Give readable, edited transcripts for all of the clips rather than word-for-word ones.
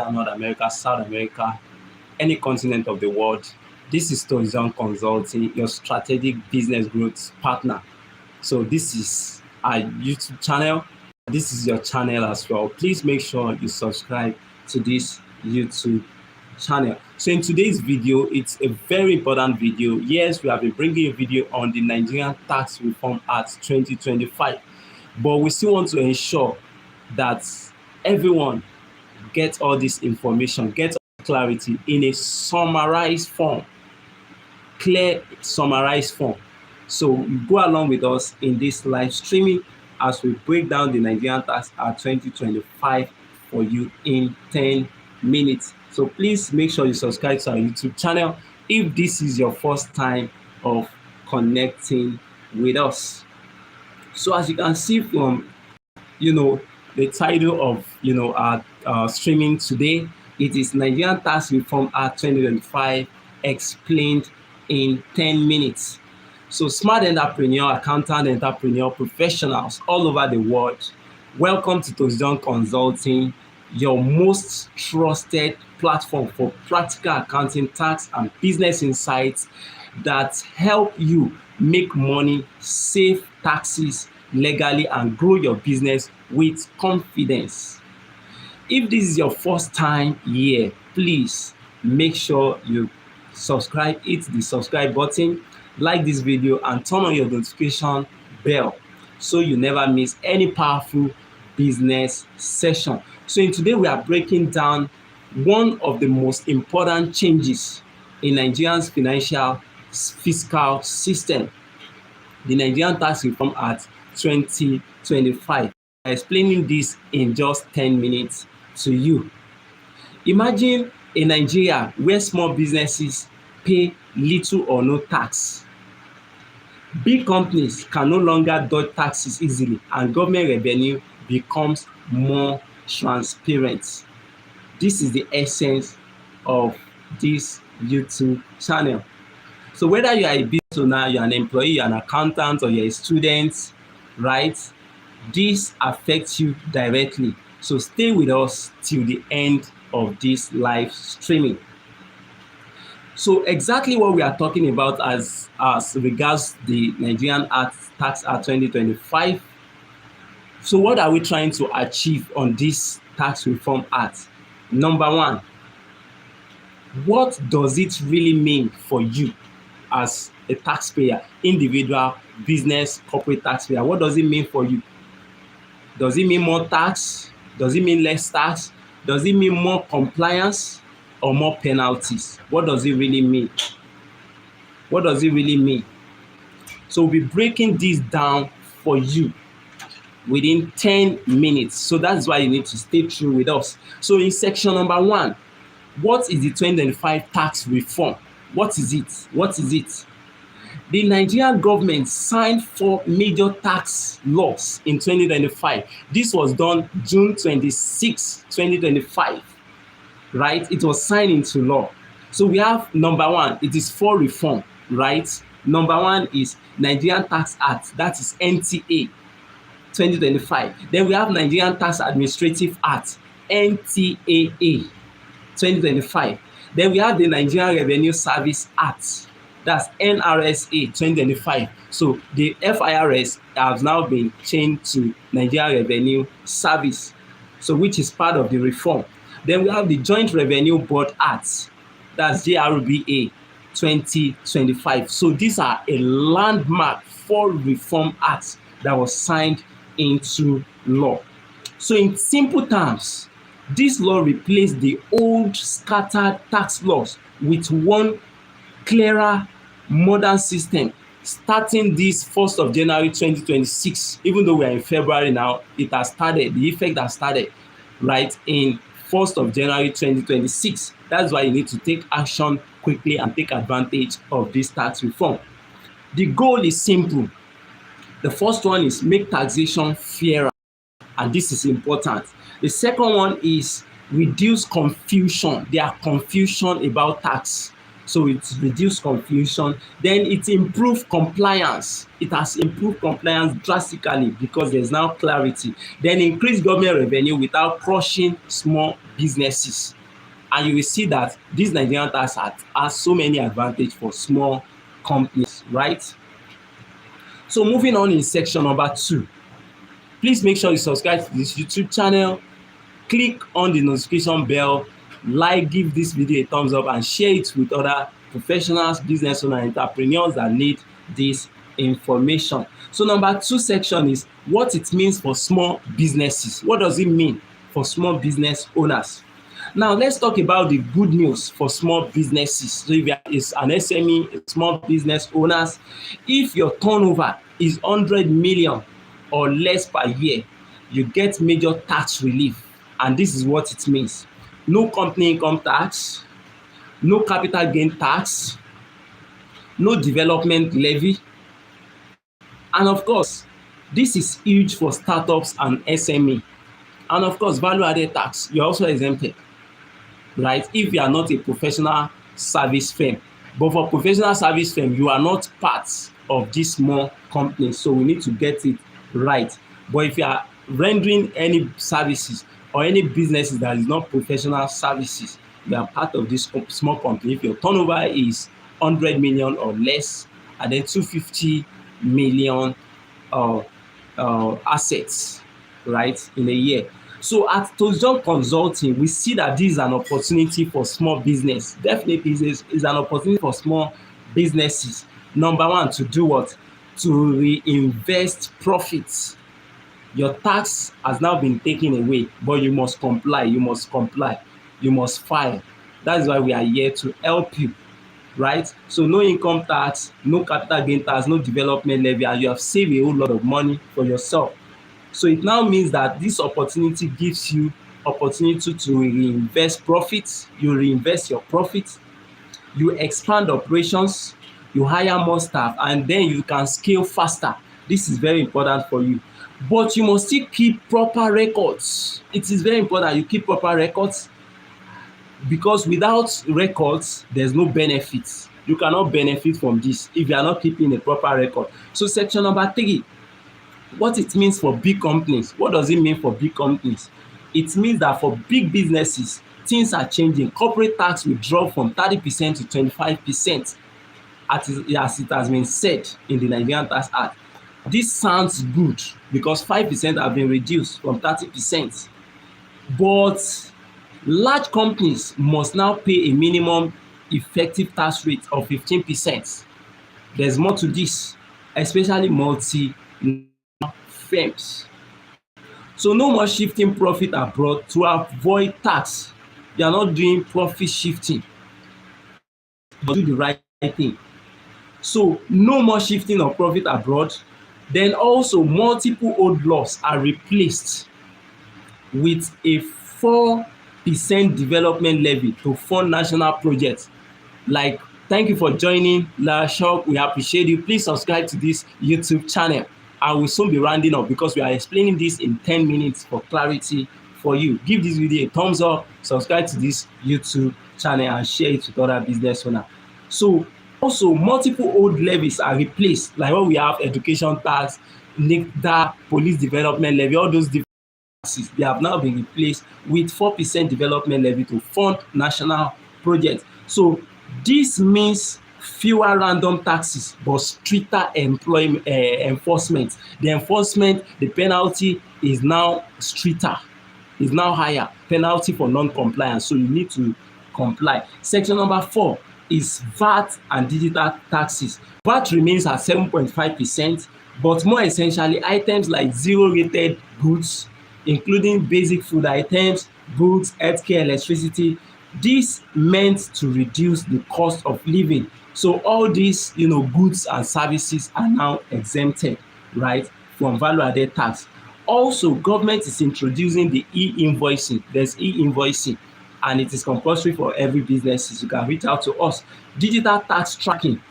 North America, South America, any continent of the world. This is TOSJOHN Consulting, your strategic business growth partner. So this is our YouTube channel. This is your channel as well. Please make sure you subscribe to this YouTube channel. So in today's video, it's a very important video. Yes, we have been bringing a video on the Nigerian Tax Reform Act 2025, but we still want to ensure that everyone gets all this information, gets clarity in a summarized form, clear summarized form. So you go along with us in this live streaming as we break down the Nigerian Tax Act 2025 for you in 10 minutes. So please make sure you subscribe to our YouTube channel if this is your first time of connecting with us. So as you can see from, the title of, our streaming today, it is Nigerian Tax Reform Act 2025 explained in 10 minutes. So smart entrepreneur, accountant, entrepreneur, professionals all over the world, welcome to TOSJOHN Consulting, your most trusted platform for practical accounting, tax, and business insights that help you make money, save taxes legally, and grow your business with confidence. If this is your first time here, please make sure you subscribe, hit the subscribe button, like this video, and turn on your notification bell so you never miss any powerful business session. So in today, we are breaking down one of the most important changes in Nigeria's fiscal system, the Nigerian Tax Reform Act 2025. I'm explaining this in just 10 minutes to you. Imagine a Nigeria where small businesses pay little or no tax. Big companies can no longer dodge taxes easily, and government revenue becomes more transparent. This is the essence of this YouTube channel. So whether you are a business owner, you're an employee, you're an accountant, or you're a student, right? This affects you directly. So stay with us till the end of this live streaming. So exactly what we are talking about as regards the Nigerian Tax Act 2025. So what are we trying to achieve on this Tax Reform Act? Number one, what does it really mean for you as a taxpayer, individual, business, corporate taxpayer? What does it mean for you? Does it mean more tax? Does it mean less tax? Does it mean more compliance or more penalties? What does it really mean? What does it really mean? So we'll be breaking this down for you within 10 minutes. So that's why you need to stay true with us. So in section number 1, what is the 2025 tax reform? What is it? What is it? The Nigerian government signed 4 major tax laws in 2025. This was done June 26, 2025, right? It was signed into law. So we have number 1, it is for reform, right? Number 1 is Nigerian Tax Act, that is NTA 2025. Then we have Nigerian Tax Administrative Act, NTAA 2025. Then we have the Nigerian Revenue Service Act, that's NRSA 2025. So the FIRS has now been changed to Nigerian Revenue Service, so which is part of the reform. Then we have the Joint Revenue Board Act, that's JRBA 2025. So these are a landmark for reform acts that was signed into law. So in simple terms, this law replaced the old scattered tax laws with one clearer, modern system starting this 1st of January 2026. Even though we are in February now, it has started, the effect has started, right, in 1st of January 2026. That's why you need to take action quickly and take advantage of this tax reform. The goal is simple. The first one is make taxation fairer, and this is important. The second one is reduce confusion. There are confusion about tax. So it's reduced confusion. Then it improved compliance. It has improved compliance drastically because there's now clarity. Then increase government revenue without crushing small businesses. And you will see that this Nigerian tax act has so many advantages for small companies, right? So moving on in section number 2, please make sure you subscribe to this YouTube channel, click on the notification bell, like, give this video a thumbs up, and share it with other professionals, business owners, entrepreneurs that need this information. So number 2 section is what it means for small businesses. What does it mean for small business owners? Now let's talk about the good news for small businesses. So if it's an SME, a small business owners, if your turnover is 100 million or less per year, you get major tax relief. And this is what it means: no company income tax, no capital gain tax, no development levy. And of course, this is huge for startups and SME. And of course, value added tax, you're also exempted, right? If you are not a professional service firm. But for professional service firm, you are not part of this small company, so we need to get it right. But if you are rendering any services or any businesses that is not professional services, you are part of this small company. If your turnover is 100 million or less, and then 250 million assets, right, in a year. So at TOSJOHN Consulting, we see that this is an opportunity for small business. Definitely is an opportunity for small businesses. Number 1, to do what? To reinvest profits. Your tax has now been taken away, but you must comply, you must file. That is why we are here to help you, right? So no income tax, no capital gain tax, no development levy, and you have saved a whole lot of money for yourself. So it now means that this opportunity gives you opportunity to reinvest profits. You reinvest your profits, you expand operations, you hire more staff, and then you can scale faster. This is very important for you. But you must still keep proper records. It is very important you keep proper records, because without records, there's no benefits. You cannot benefit from this if you are not keeping a proper record. So section number 3, what it means for big companies. What does it mean for big companies? It means that for big businesses, things are changing. Corporate tax will drop from 30% to 25%, as it has been said in the Nigerian Tax Act. This sounds good because 5% have been reduced from 30%. But large companies must now pay a minimum effective tax rate of 15%. There's more to this, especially multi-national firms. So no more shifting profit abroad to avoid tax. You are not doing profit shifting, but do the right thing. So no more shifting of profit abroad. Then also multiple old laws are replaced with a 4% development levy to fund national projects. Like, thank you for joining La Shop. We appreciate you. Please subscribe to this YouTube channel. I will soon be rounding up because we are explaining this in 10 minutes for clarity for you. Give this video a thumbs up, subscribe to this YouTube channel, and share it with other business owners. So also multiple old levies are replaced, like when we have education tax, NICTA, police development levy, all those different taxes, they have now been replaced with 4% development levy to fund national projects. So this means fewer random taxes, but stricter enforcement. The enforcement, the penalty is now stricter, is now higher. Penalty for non-compliance, so you need to comply. Section number 4 is VAT and digital taxes. VAT remains at 7.5%, but more essentially, items like zero-rated goods, including basic food items, goods, healthcare, electricity, this meant to reduce the cost of living. So all these, goods and services are now exempted, right, from value-added tax. Also, government is introducing the E-invoicing. There's E-invoicing, and it is compulsory for every business. You can reach out to us. Digital tax tracking,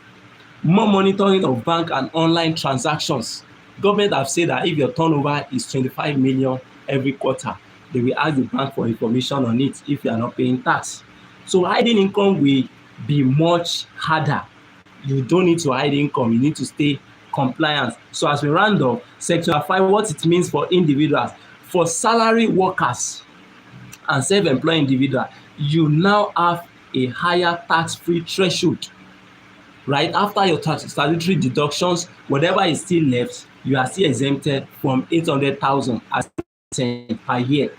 more monitoring of bank and online transactions. Government have said that if your turnover is 25 million every quarter, they will ask the bank for information on it if you are not paying tax. So hiding income will be much harder. You don't need to hide income, you need to stay compliant. So as we round up, section 5, what it means for individuals. For salary workers, and self-employed individual, you now have a higher tax-free threshold. Right after your statutory deductions, whatever is still left, you are still exempted from 800,000 as per year.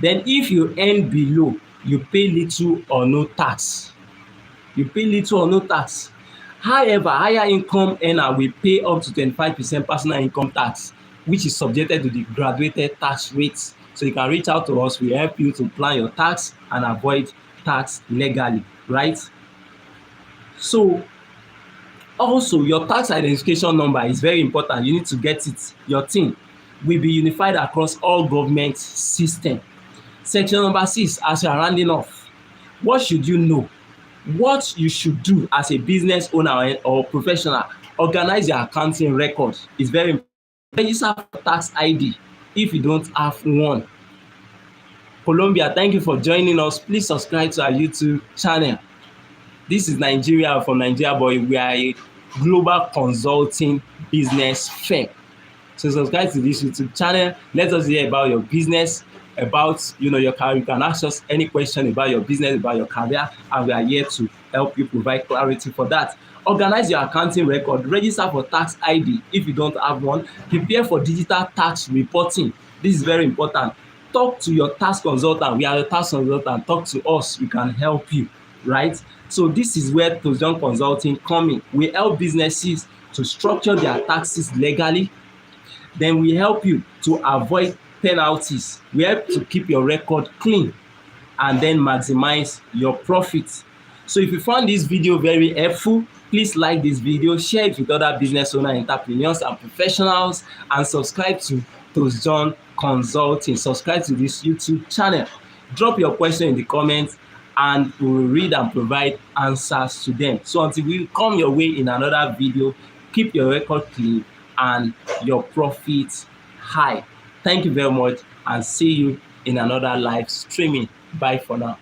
Then if you earn below, you pay little or no tax. You pay little or no tax. However, higher income earner will pay up to 25% personal income tax, which is subjected to the graduated tax rates. So you can reach out to us. We help you to plan your tax and avoid tax legally, right? So also, your tax identification number is very important. You need to get it. Your TIN will be unified across all government systems. Section number 6, as you are rounding off, what should you know? What you should do as a business owner or professional, organize your accounting record. It's very important. Register for tax ID if you don't have one. Colombia, thank you for joining us. Please subscribe to our YouTube channel. This is Nigeria from Nigeria Boy. We are a global consulting business firm. So subscribe to this YouTube channel. Let us hear about your business, about your career. You can ask us any question about your business, about your career, and we are here to help you provide clarity for that. Organize your accounting record. Register for tax ID if you don't have one. Prepare for digital tax reporting. This is very important. Talk to your tax consultant. We are a tax consultant. Talk to us. We can help you, right? So this is where TOSJOHN Consulting come in. We help businesses to structure their taxes legally. Then we help you to avoid penalties. We help to keep your record clean and then maximize your profits. So if you found this video very helpful, please like this video, share it with other business owners, entrepreneurs, and professionals, and subscribe to TOSJOHN Consulting. Subscribe to this YouTube channel. Drop your question in the comments, and we will read and provide answers to them. So until we come your way in another video, keep your record clean and your profits high. Thank you very much, and see you in another live streaming. Bye for now.